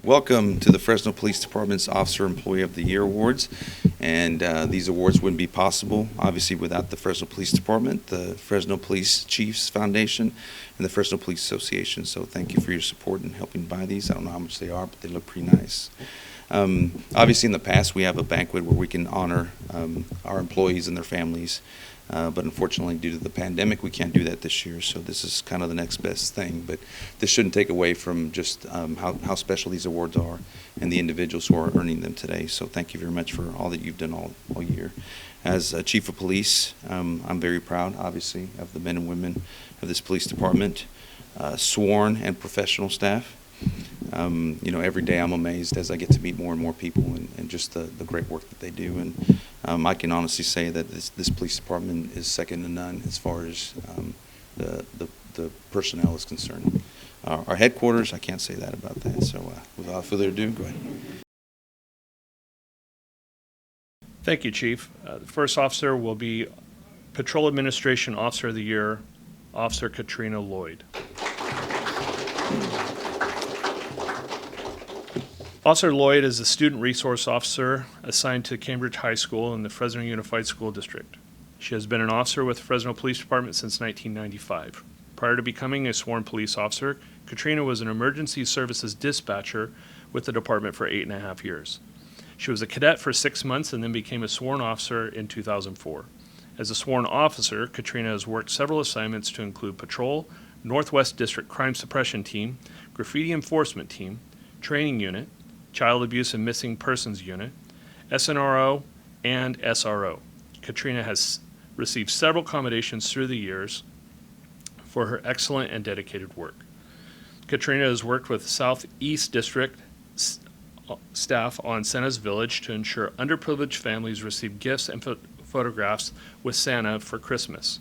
Welcome to the Fresno Police Department's Officer Employee of the Year Awards. And these awards wouldn't be possible, obviously, without the Fresno Police Department, the Fresno Police Chiefs Foundation, and the Fresno Police Association. So thank you for your support in helping buy these. I don't know how much they are, but they look pretty nice. Obviously, in the past, we have a banquet where we can honor our employees and their families. But unfortunately, due to the pandemic, we can't do that this year. So this is kind of the next best thing. But this shouldn't take away from just how special these awards are and the individuals who are earning them today. So thank you very much for all that you've done all year. As Chief of Police, I'm very proud, obviously, of the men and women of this police department, sworn and professional staff. Every day I'm amazed as I get to meet more and more people and just the great work that they do. And I can honestly say that this police department is second to none as far as the personnel is concerned. Our headquarters, I can't say that about that. So without further ado, go ahead. Thank you, Chief. The first officer will be Patrol Administration Officer of the Year, Officer Katrina Lloyd. Officer Lloyd is a student resource officer assigned to Cambridge High School in the Fresno Unified School District. She has been an officer with the Fresno Police Department since 1995. Prior to becoming a sworn police officer, Katrina was an emergency services dispatcher with the department for 8.5 years. She was a cadet for 6 months and then became a sworn officer in 2004. As a sworn officer, Katrina has worked several assignments to include patrol, Northwest District Crime Suppression Team, Graffiti Enforcement Team, Training Unit, Child Abuse and Missing Persons Unit, SNRO, and SRO. Katrina has received several commendations through the years for her excellent and dedicated work. Katrina has worked with Southeast District staff on Santa's Village to ensure underprivileged families receive gifts and photographs with Santa for Christmas.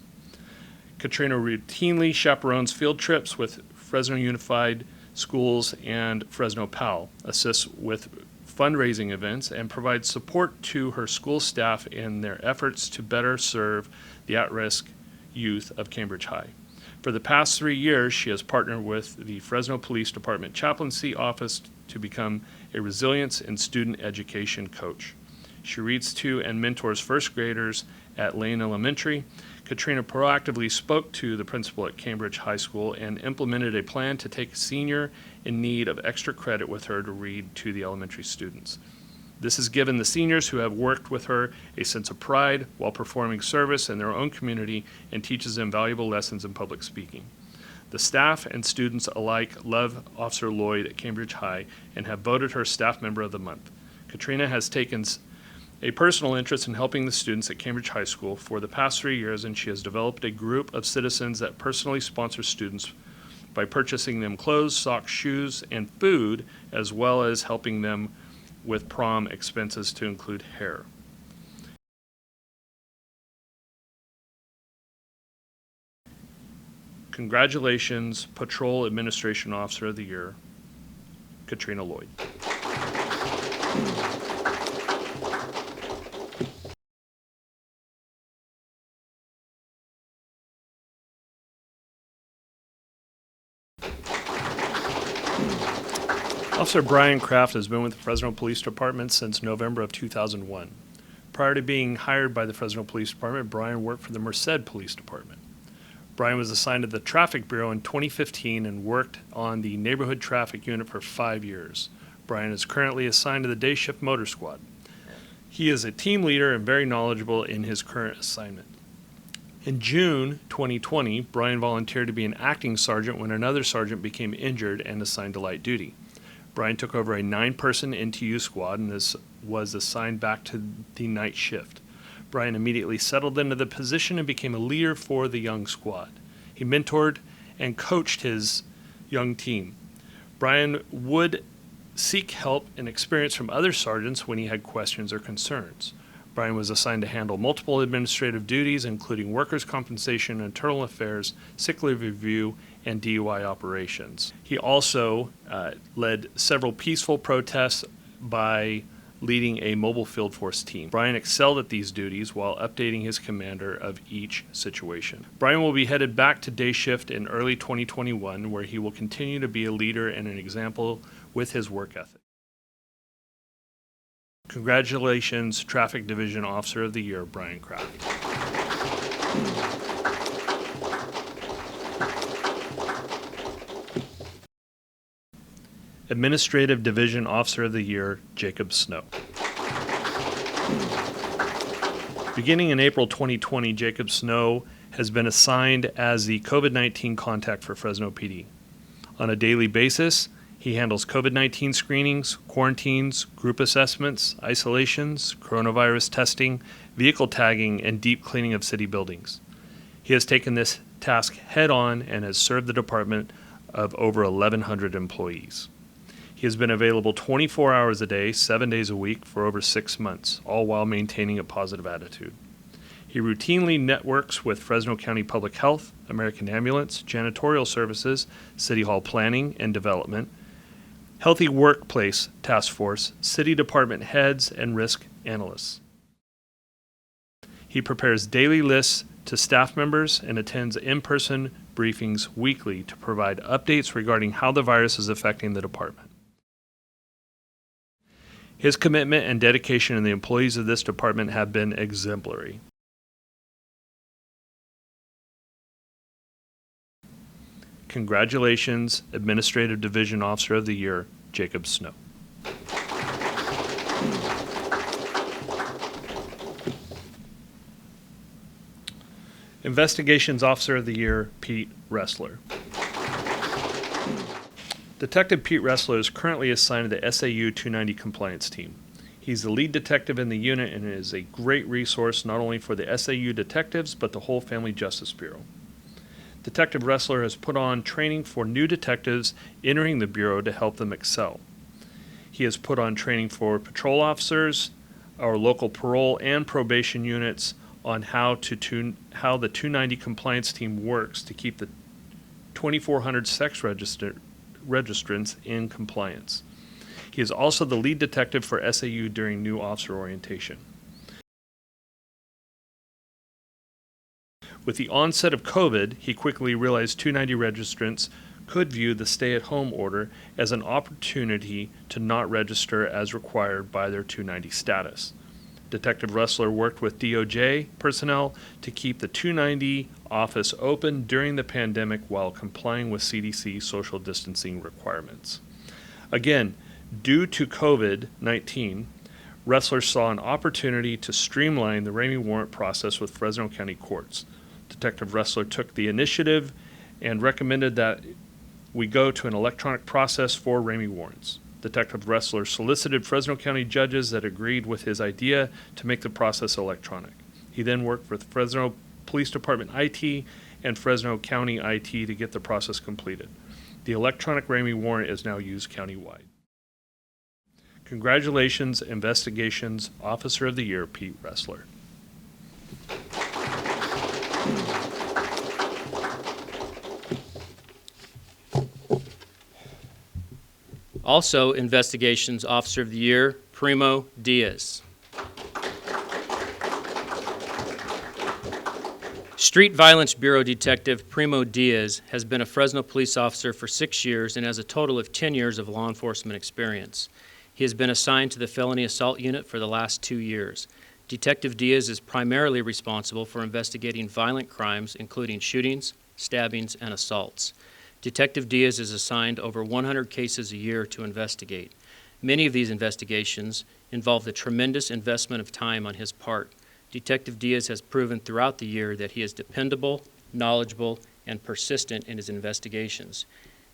Katrina routinely chaperones field trips with Fresno Unified Schools and Fresno PAL, assists with fundraising events, and provides support to her school staff in their efforts to better serve the at-risk youth of Cambridge High. For the past 3 years, she has partnered with the Fresno Police Department Chaplaincy Office to become a resilience and student education coach. She reads to and mentors first graders at Lane Elementary. Katrina proactively spoke to the principal at Cambridge High School and implemented a plan to take a senior in need of extra credit with her to read to the elementary students. This has given the seniors who have worked with her a sense of pride while performing service in their own community and teaches them valuable lessons in public speaking. The staff and students alike love Officer Lloyd at Cambridge High and have voted her Staff Member of the Month. Katrina has taken a personal interest in helping the students at Cambridge High School for the past 3 years, and she has developed a group of citizens that personally sponsor students by purchasing them clothes, socks, shoes, and food, as well as helping them with prom expenses to include hair. Congratulations, Patrol Administration Officer of the Year, Katrina Lloyd. Officer Brian Kraft has been with the Fresno Police Department since November of 2001. Prior to being hired by the Fresno Police Department, Brian worked for the Merced Police Department. Brian was assigned to the Traffic Bureau in 2015 and worked on the Neighborhood Traffic Unit for 5 years. Brian is currently assigned to the Day Shift Motor Squad. He is a team leader and very knowledgeable in his current assignment. In June 2020, Brian volunteered to be an acting sergeant when another sergeant became injured and assigned to light duty. Brian took over a 9-person NTU squad and was assigned back to the night shift. Brian immediately settled into the position and became a leader for the young squad. He mentored and coached his young team. Brian would seek help and experience from other sergeants when he had questions or concerns. Brian was assigned to handle multiple administrative duties, including workers' compensation, internal affairs, sick leave review, and DUI operations. He also led several peaceful protests by leading a mobile field force team. Brian excelled at these duties while updating his commander of each situation. Brian will be headed back to day shift in early 2021, where he will continue to be a leader and an example with his work ethic. Congratulations, Traffic Division Officer of the Year, Brian Kraft. Administrative Division Officer of the Year, Jacob Snow. Beginning in April 2020, Jacob Snow has been assigned as the COVID-19 contact for Fresno PD. On a daily basis, he handles COVID-19 screenings, quarantines, group assessments, isolations, coronavirus testing, vehicle tagging, and deep cleaning of city buildings. He has taken this task head on and has served the department of over 1,100 employees. He has been available 24 hours a day, 7 days a week for over 6 months, all while maintaining a positive attitude. He routinely networks with Fresno County Public Health, American Ambulance, Janitorial Services, City Hall Planning and Development, Healthy Workplace Task Force, City Department heads, and risk analysts. He prepares daily lists to staff members and attends in-person briefings weekly to provide updates regarding how the virus is affecting the department. His commitment and dedication in the employees of this department have been exemplary. Congratulations, Administrative Division Officer of the Year, Jacob Snow. Investigations Officer of the Year, Pete Ressler. Detective Pete Ressler is currently assigned to the SAU 290 compliance team. He's the lead detective in the unit and is a great resource not only for the SAU detectives but the whole Family Justice Bureau. Detective Ressler has put on training for new detectives entering the Bureau to help them excel. He has put on training for patrol officers, our local parole and probation units on how the 290 compliance team works to keep the 2,400 sex registrants in compliance. He is also the lead detective for SAU during new officer orientation. With the onset of COVID, he quickly realized 290 registrants could view the stay-at-home order as an opportunity to not register as required by their 290 status. Detective Ressler worked with DOJ personnel to keep the 290 office open during the pandemic while complying with CDC social distancing requirements. Again, due to COVID-19, Ressler saw an opportunity to streamline the Ramey warrant process with Fresno County courts. Detective Ressler took the initiative and recommended that we go to an electronic process for Ramey warrants. Detective Ressler solicited Fresno County judges that agreed with his idea to make the process electronic. He then worked with Fresno Police Department IT and Fresno County IT to get the process completed. The electronic Ramey warrant is now used countywide. Congratulations, Investigations Officer of the Year, Pete Ressler. Also, Investigations Officer of the Year, Primo Diaz. Street Violence Bureau Detective Primo Diaz has been a Fresno police officer for 6 years and has a total of 10 years of law enforcement experience. He has been assigned to the Felony Assault Unit for the last 2 years. Detective Diaz is primarily responsible for investigating violent crimes, including shootings, stabbings, and assaults. Detective Diaz is assigned over 100 cases a year to investigate. Many of these investigations involve the tremendous investment of time on his part. Detective Diaz has proven throughout the year that he is dependable, knowledgeable, and persistent in his investigations.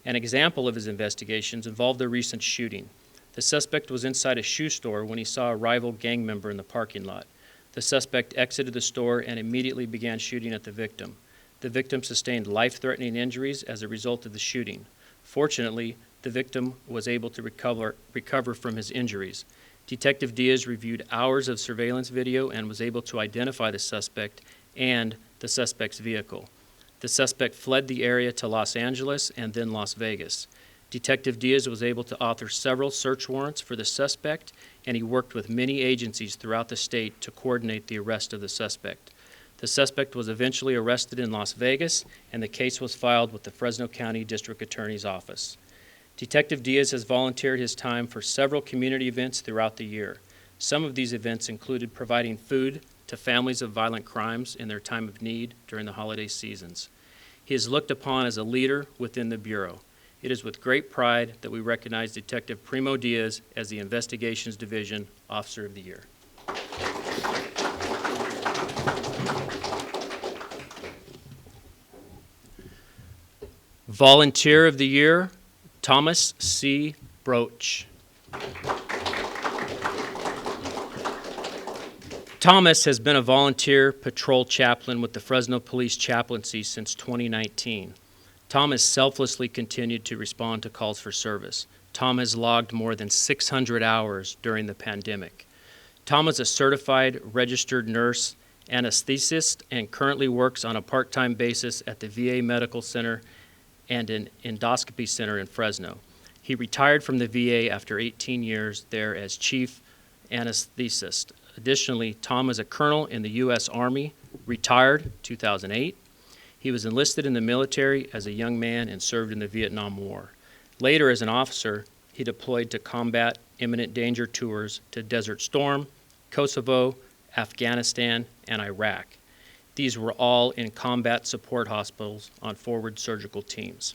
An example of his investigations involved a recent shooting. The suspect was inside a shoe store when he saw a rival gang member in the parking lot. The suspect exited the store and immediately began shooting at the victim. The victim sustained life-threatening injuries as a result of the shooting. Fortunately, the victim was able to recover from his injuries. Detective Diaz reviewed hours of surveillance video and was able to identify the suspect and the suspect's vehicle. The suspect fled the area to Los Angeles and then Las Vegas. Detective Diaz was able to author several search warrants for the suspect, and he worked with many agencies throughout the state to coordinate the arrest of the suspect. The suspect was eventually arrested in Las Vegas, and the case was filed with the Fresno County District Attorney's Office. Detective Diaz has volunteered his time for several community events throughout the year. Some of these events included providing food to families of violent crimes in their time of need during the holiday seasons. He is looked upon as a leader within the Bureau. It is with great pride that we recognize Detective Primo Diaz as the Investigations Division Officer of the Year. Volunteer of the Year, Thomas C. Broach. Thomas has been a volunteer patrol chaplain with the Fresno Police Chaplaincy since 2019. Tom has selflessly continued to respond to calls for service. Tom has logged more than 600 hours during the pandemic. Tom is a certified registered nurse anesthetist and currently works on a part-time basis at the VA Medical Center and an endoscopy center in Fresno. He retired from the VA after 18 years there as chief anesthetist. Additionally, Tom is a colonel in the U.S. Army, retired 2008. He was enlisted in the military as a young man and served in the Vietnam War. Later, as an officer, he deployed to combat imminent danger tours to Desert Storm, Kosovo, Afghanistan, and Iraq. These were all in combat support hospitals on forward surgical teams.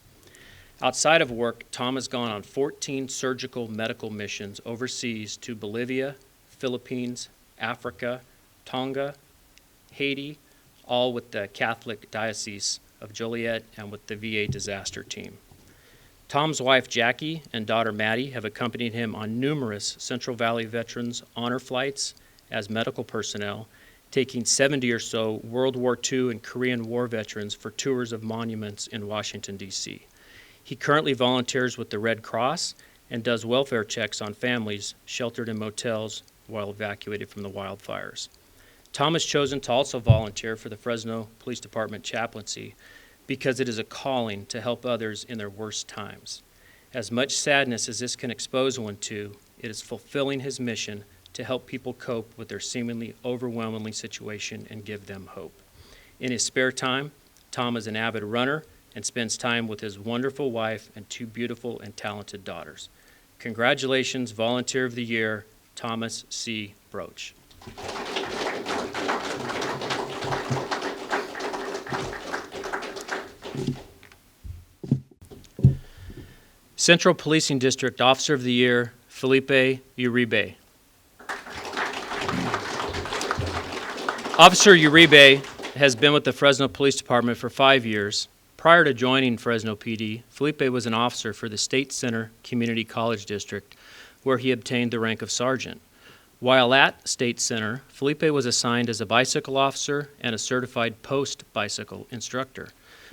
Outside of work, Tom has gone on 14 surgical medical missions overseas to Bolivia, Philippines, Africa, Tonga, Haiti, all with the Catholic Diocese of Joliet and with the VA disaster team. Tom's wife, Jackie, and daughter, Maddie, have accompanied him on numerous Central Valley Veterans honor flights as medical personnel, taking 70 or so World War II and Korean War veterans for tours of monuments in Washington, D.C. He currently volunteers with the Red Cross and does welfare checks on families sheltered in motels while evacuated from the wildfires. Tom has chosen to also volunteer for the Fresno Police Department chaplaincy because it is a calling to help others in their worst times. As much sadness as this can expose one to, it is fulfilling his mission to help people cope with their seemingly overwhelming situation and give them hope. In his spare time, Tom is an avid runner and spends time with his wonderful wife and two beautiful and talented daughters. Congratulations, Volunteer of the Year, Thomas C. Broach. Central Policing District Officer of the Year, Felipe Uribe. Officer Uribe has been with the Fresno Police Department for 5 years. Prior to joining Fresno PD, Felipe was an officer for the State Center Community College District, where he obtained the rank of sergeant. While at State Center, Felipe was assigned as a bicycle officer and a certified post-bicycle instructor.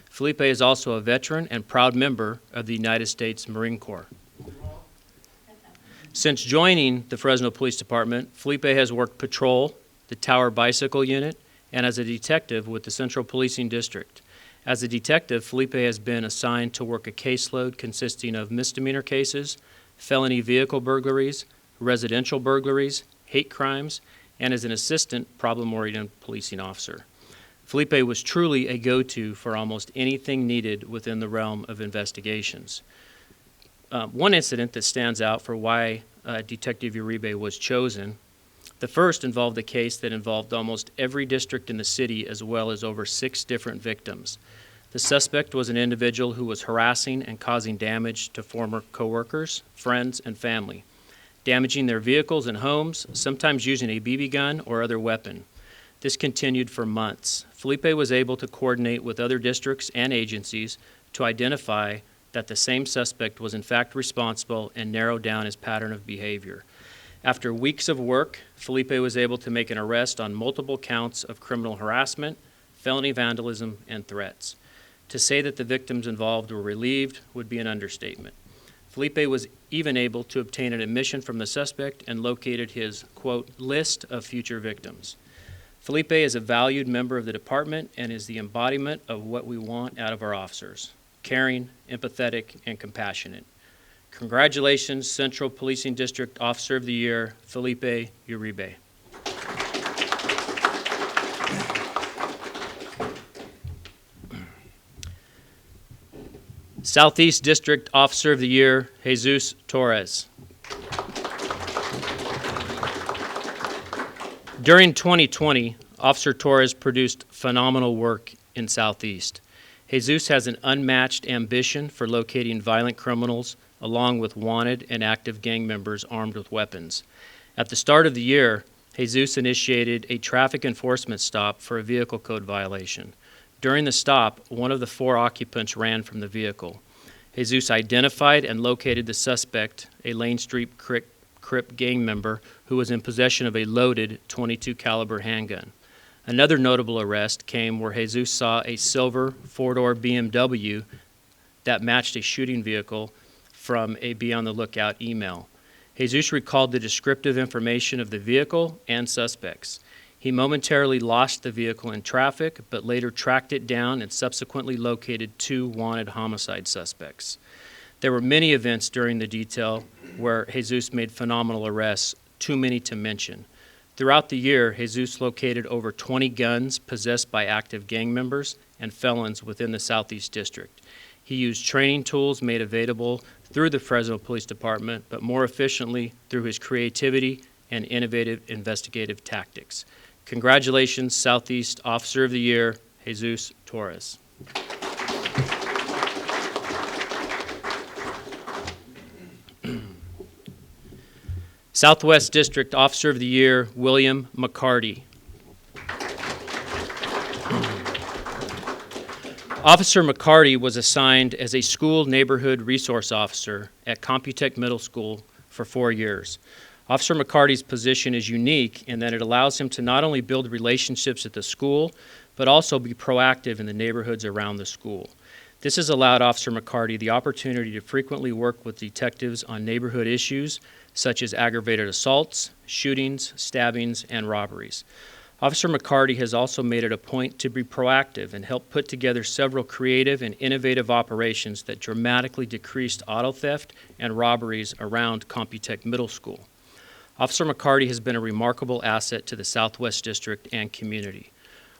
Felipe is also a veteran and proud member of the United States Marine Corps. Since joining the Fresno Police Department, Felipe has worked patrol, the Tower Bicycle Unit, and as a detective with the Central Policing District. As a detective, Felipe has been assigned to work a caseload consisting of misdemeanor cases, felony vehicle burglaries, residential burglaries, hate crimes, and as an assistant problem-oriented policing officer. Felipe was truly a go-to for almost anything needed within the realm of investigations. One incident that stands out for why Detective Uribe was chosen. The first involved a case that involved almost every district in the city as well as over 6 different victims. The suspect was an individual who was harassing and causing damage to former coworkers, friends, and family, damaging their vehicles and homes, sometimes using a BB gun or other weapon. This continued for months. Felipe was able to coordinate with other districts and agencies to identify that the same suspect was in fact responsible and narrow down his pattern of behavior. After weeks of work, Felipe was able to make an arrest on multiple counts of criminal harassment, felony vandalism, and threats. To say that the victims involved were relieved would be an understatement. Felipe was even able to obtain an admission from the suspect and located his, quote, list of future victims. Felipe is a valued member of the department and is the embodiment of what we want out of our officers: caring, empathetic, and compassionate. Congratulations, Central Policing District Officer of the Year, Felipe Uribe. Southeast District Officer of the Year, Jesus Torres. During 2020, Officer Torres produced phenomenal work in Southeast. Jesus has an unmatched ambition for locating violent criminals along with wanted and active gang members armed with weapons. At the start of the year, Jesus initiated a traffic enforcement stop for a vehicle code violation. During the stop, one of the 4 occupants ran from the vehicle. Jesus identified and located the suspect, a Lane Street Crip gang member who was in possession of a loaded .22 caliber handgun. Another notable arrest came where Jesus saw a silver 4-door BMW that matched a shooting vehicle from a Be on the Lookout email. Jesus recalled the descriptive information of the vehicle and suspects. He momentarily lost the vehicle in traffic, but later tracked it down and subsequently located 2 wanted homicide suspects. There were many events during the detail where Jesus made phenomenal arrests, too many to mention. Throughout the year, Jesus located over 20 guns possessed by active gang members and felons within the Southeast District. He used training tools made available through the Fresno Police Department, but more efficiently through his creativity and innovative investigative tactics. Congratulations, Southeast Officer of the Year, Jesus Torres. Southwest District Officer of the Year, William McCarty. Officer McCarty was assigned as a school neighborhood resource officer at Computech Middle School for 4 years. Officer McCarty's position is unique in that it allows him to not only build relationships at the school, but also be proactive in the neighborhoods around the school. This has allowed Officer McCarty the opportunity to frequently work with detectives on neighborhood issues such as aggravated assaults, shootings, stabbings, and robberies. Officer McCarty has also made it a point to be proactive and help put together several creative and innovative operations that dramatically decreased auto theft and robberies around Computech Middle School. Officer McCarty has been a remarkable asset to the Southwest District and community.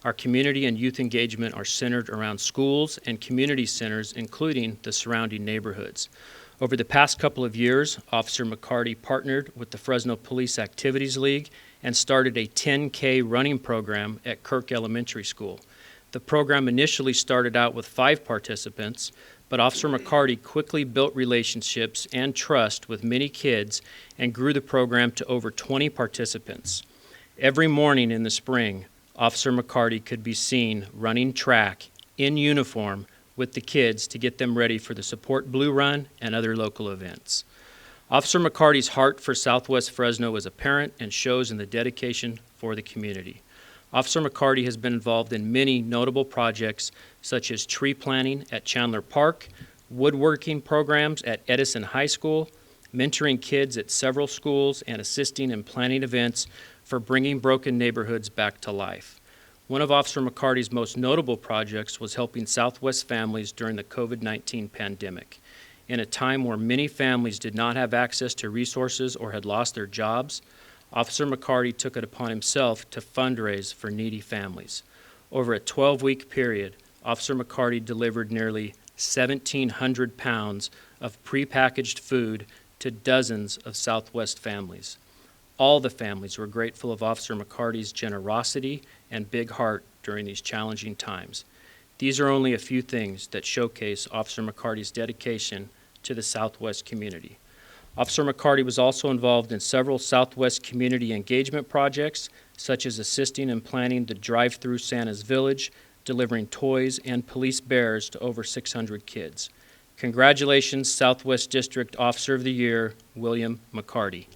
Our community and youth engagement are centered around schools and community centers, including the surrounding neighborhoods. Over the past couple of years, Officer McCarty partnered with the Fresno Police Activities League and started a 10K running program at Kirk Elementary School. The program initially started out with 5 participants, but Officer McCarty quickly built relationships and trust with many kids and grew the program to over 20 participants. Every morning in the spring, Officer McCarty could be seen running track in uniform with the kids to get them ready for the Support Blue Run and other local events. Officer McCarty's heart for Southwest Fresno is apparent and shows in the dedication for the community. Officer McCarty has been involved in many notable projects such as tree planting at Chandler Park, woodworking programs at Edison High School, mentoring kids at several schools, and assisting in planning events for bringing broken neighborhoods back to life. One of Officer McCarty's most notable projects was helping Southwest families during the COVID-19 pandemic. In a time where many families did not have access to resources or had lost their jobs, Officer McCarty took it upon himself to fundraise for needy families. Over a 12-week period, Officer McCarty delivered nearly 1,700 pounds of prepackaged food to dozens of Southwest families. All the families were grateful of Officer McCarty's generosity and big heart during these challenging times. These are only a few things that showcase Officer McCarty's dedication to the Southwest community. Officer McCarty was also involved in several Southwest community engagement projects, such as assisting in planning the drive-through Santa's Village, delivering toys and police bears to over 600 kids. Congratulations, Southwest District Officer of the Year, William McCarty.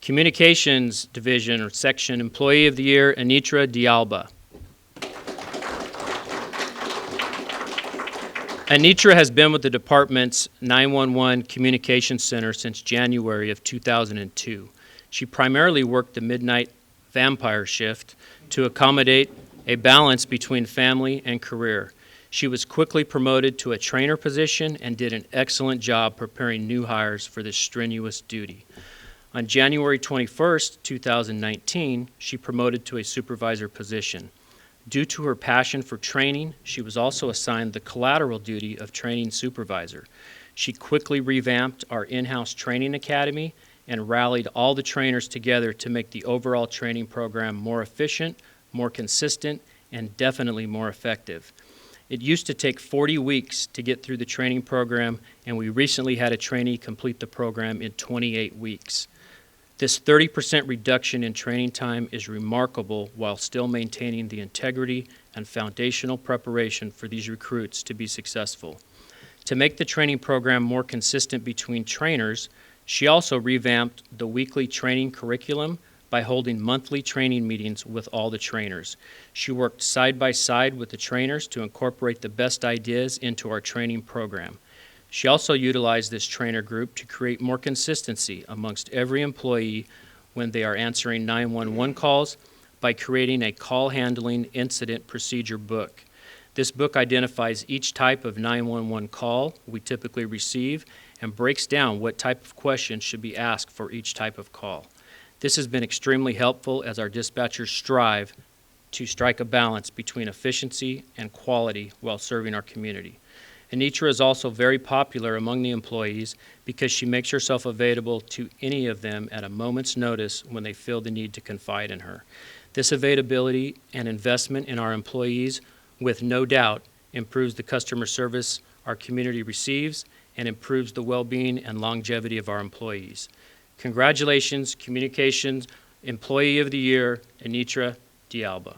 Communications Division or Section Employee of the Year, Anitra Dialba. Anitra has been with the department's 911 Communications Center since January of 2002. She primarily worked the midnight vampire shift to accommodate a balance between family and career. She was quickly promoted to a trainer position and did an excellent job preparing new hires for this strenuous duty. On January 21st, 2019, she promoted to a supervisor position. Due to her passion for training, she was also assigned the collateral duty of training supervisor. She quickly revamped our in-house training academy and rallied all the trainers together to make the overall training program more efficient, more consistent, and definitely more effective. It used to take 40 weeks to get through the training program, and we recently had a trainee complete the program in 28 weeks. This 30% reduction in training time is remarkable while still maintaining the integrity and foundational preparation for these recruits to be successful. To make the training program more consistent between trainers, she also revamped the weekly training curriculum by holding monthly training meetings with all the trainers. She worked side by side with the trainers to incorporate the best ideas into our training program. She also utilized this trainer group to create more consistency amongst every employee when they are answering 911 calls by creating a call handling incident procedure book. This book identifies each type of 911 call we typically receive and breaks down what type of questions should be asked for each type of call. This has been extremely helpful as our dispatchers strive to strike a balance between efficiency and quality while serving our community. Anitra is also very popular among the employees because she makes herself available to any of them at a moment's notice when they feel the need to confide in her. This availability and investment in our employees, with no doubt, improves the customer service our community receives and improves the well-being and longevity of our employees. Congratulations, Communications Employee of the Year, Anitra D'Alba.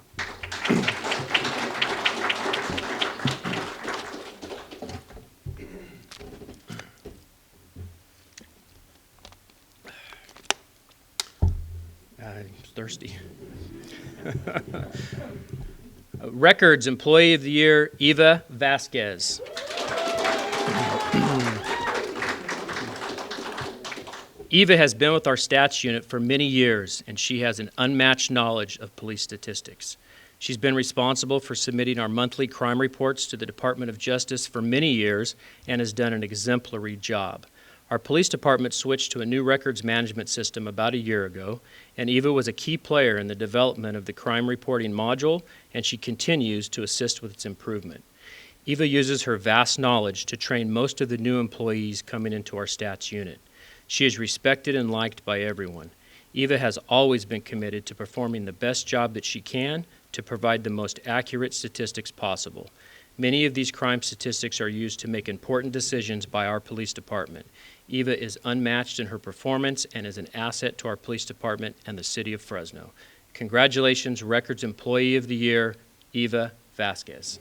I'm thirsty. Records Employee of the Year, Eva Vasquez. Eva has been with our stats unit for many years, and she has an unmatched knowledge of police statistics. She's been responsible for submitting our monthly crime reports to the Department of Justice for many years and has done an exemplary job. Our police department switched to a new records management system about a year ago, and Eva was a key player in the development of the crime reporting module, and she continues to assist with its improvement. Eva uses her vast knowledge to train most of the new employees coming into our stats unit. She is respected and liked by everyone. Eva has always been committed to performing the best job that she can to provide the most accurate statistics possible. Many of these crime statistics are used to make important decisions by our police department. Eva is unmatched in her performance and is an asset to our police department and the city of Fresno. Congratulations, Records Employee of the Year, Eva Vasquez.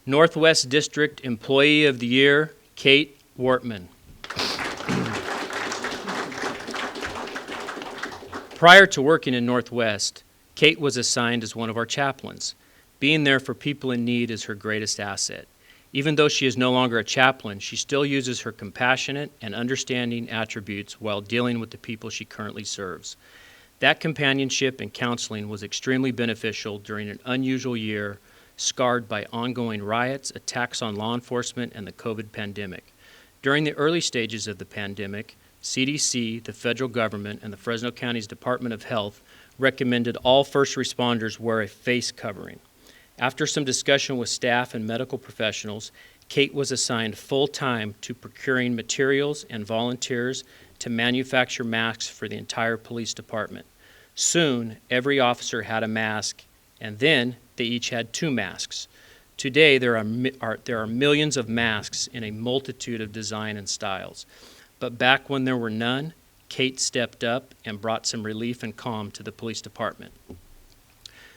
Northwest District Employee of the Year, Kate Wortman. Prior to working in Northwest, Kate was assigned as one of our chaplains. Being there for people in need is her greatest asset. Even though she is no longer a chaplain, she still uses her compassionate and understanding attributes while dealing with the people she currently serves. That companionship and counseling was extremely beneficial during an unusual year scarred by ongoing riots, attacks on law enforcement, and the COVID pandemic. During the early stages of the pandemic, CDC, the federal government, and the Fresno County's Department of Health recommended all first responders wear a face covering. After some discussion with staff and medical professionals, Kate was assigned full-time to procuring materials and volunteers to manufacture masks for the entire police department. Soon, every officer had a mask, and then they each had 2 masks. Today, there are millions of masks in a multitude of design and styles. But back when there were none, Kate stepped up and brought some relief and calm to the police department.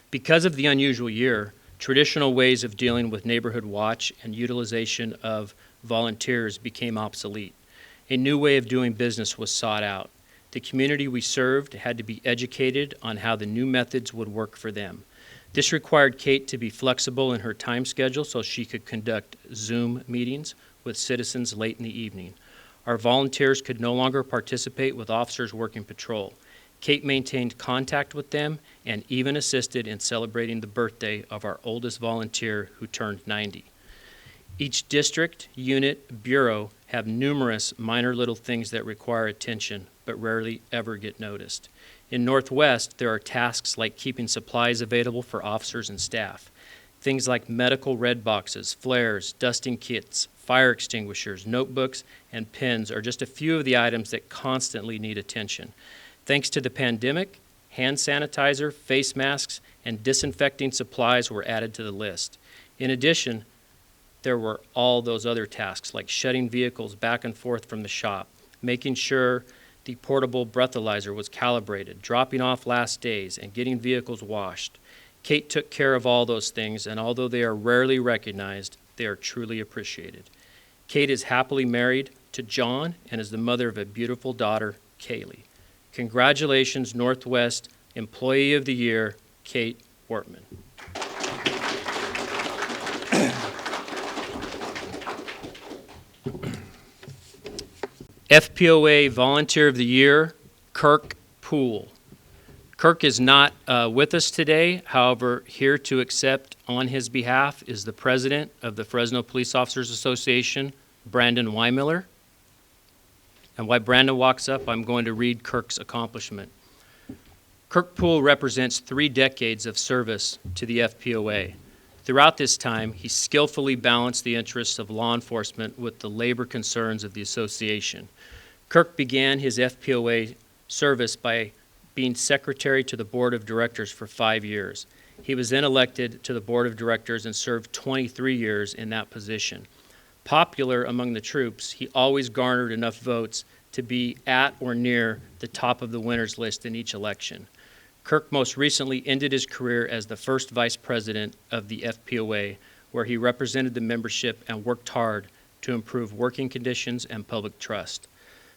Because of the unusual year, traditional ways of dealing with neighborhood watch and utilization of volunteers became obsolete. A new way of doing business was sought out. The community we served had to be educated on how the new methods would work for them. This required Kate to be flexible in her time schedule so she could conduct Zoom meetings with citizens late in the evening. Our volunteers could no longer participate with officers working patrol. Kate maintained contact with them and even assisted in celebrating the birthday of our oldest volunteer who turned 90. Each district, unit, bureau have numerous minor little things that require attention but rarely ever get noticed. In Northwest, there are tasks like keeping supplies available for officers and staff. Things like medical red boxes, flares, dusting kits, fire extinguishers, notebooks, and pens are just a few of the items that constantly need attention. Thanks to the pandemic, hand sanitizer, face masks, and disinfecting supplies were added to the list. In addition, there were all those other tasks like shutting vehicles back and forth from the shop, making sure the portable breathalyzer was calibrated, dropping off last days, and getting vehicles washed. Kate took care of all those things, and although they are rarely recognized, they are truly appreciated. Kate is happily married to John and is the mother of a beautiful daughter, Kaylee. Congratulations, Northwest Employee of the Year, Kate Wortman. FPOA Volunteer of the Year, Kirk Poole. Kirk is not with us today. However, here to accept on his behalf is the president of the Fresno Police Officers Association, Brandon Weimiller. And while Brandon walks up, I'm going to read Kirk's accomplishment. Kirk Poole represents 3 decades of service to the FPOA. Throughout this time, he skillfully balanced the interests of law enforcement with the labor concerns of the association. Kirk began his FPOA service by being secretary to the board of directors for 5 years. He was then elected to the board of directors and served 23 years in that position. Popular among the troops, he always garnered enough votes to be at or near the top of the winners list in each election. Kirk most recently ended his career as the first vice president of the FPOA, where he represented the membership and worked hard to improve working conditions and public trust.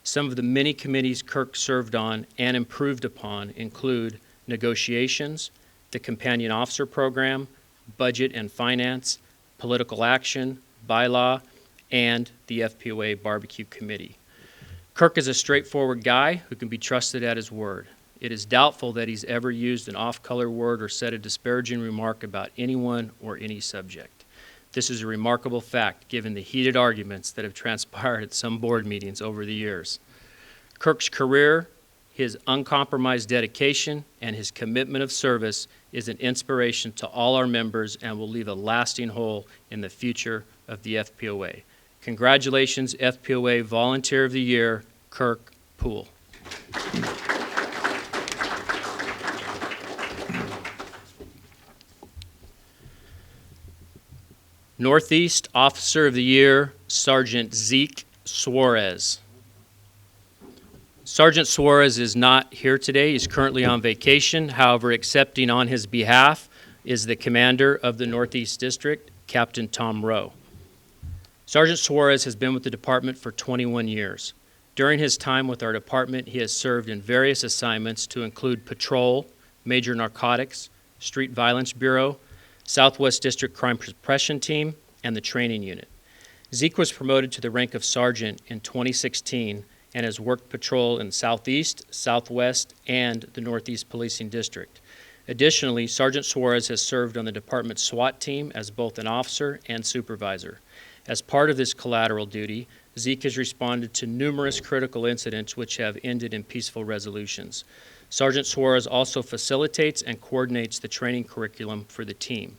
Some of the many committees Kirk served on and improved upon include negotiations, the Companion Officer Program, Budget and Finance, Political Action, Bylaw, and the FPOA Barbecue Committee. Kirk is a straightforward guy who can be trusted at his word. It is doubtful that he's ever used an off-color word or said a disparaging remark about anyone or any subject. This is a remarkable fact given the heated arguments that have transpired at some board meetings over the years. Kirk's career, his uncompromised dedication, and his commitment of service is an inspiration to all our members and will leave a lasting hole in the future of the FPOA. Congratulations, FPOA Volunteer of the Year, Kirk Poole. Northeast Officer of the Year, Sergeant Zeke Suarez. Sergeant Suarez is not here today. He's currently on vacation. However, accepting on his behalf is the commander of the Northeast District, Captain Tom Rowe. Sergeant Suarez has been with the department for 21 years. During his time with our department, he has served in various assignments to include patrol, major narcotics, street violence bureau, Southwest District Crime Suppression Team, and the training unit. Zeke was promoted to the rank of sergeant in 2016 and has worked patrol in Southeast, Southwest, and the Northeast Policing District. Additionally, Sergeant Suarez has served on the department's SWAT team as both an officer and supervisor. As part of this collateral duty, Zeke has responded to numerous critical incidents which have ended in peaceful resolutions. Sergeant Suarez also facilitates and coordinates the training curriculum for the team.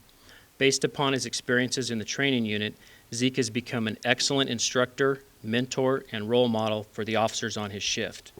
Based upon his experiences in the training unit, Zeke has become an excellent instructor, mentor, and role model for the officers on his shift.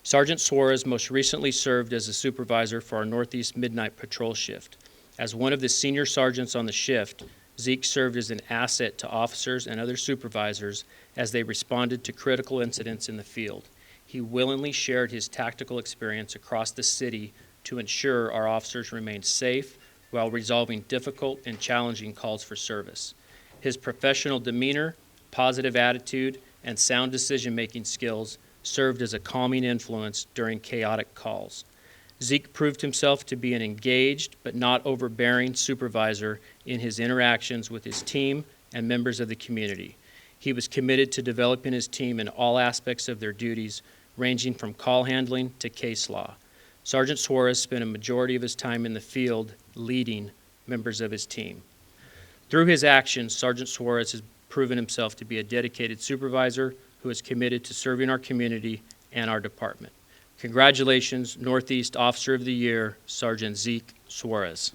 Sergeant Suarez most recently served as a supervisor for our Northeast Midnight Patrol shift. As one of the senior sergeants on the shift, Zeke served as an asset to officers and other supervisors as they responded to critical incidents in the field. He willingly shared his tactical experience across the city to ensure our officers remained safe while resolving difficult and challenging calls for service. His professional demeanor, positive attitude, and sound decision-making skills served as a calming influence during chaotic calls. Zeke proved himself to be an engaged but not overbearing supervisor in his interactions with his team and members of the community. He was committed to developing his team in all aspects of their duties, ranging from call handling to case law. Sergeant Suarez spent a majority of his time in the field leading members of his team. Through his actions, Sergeant Suarez has proven himself to be a dedicated supervisor who is committed to serving our community and our department. Congratulations, Northeast Officer of the Year, Sergeant Zeke Suarez.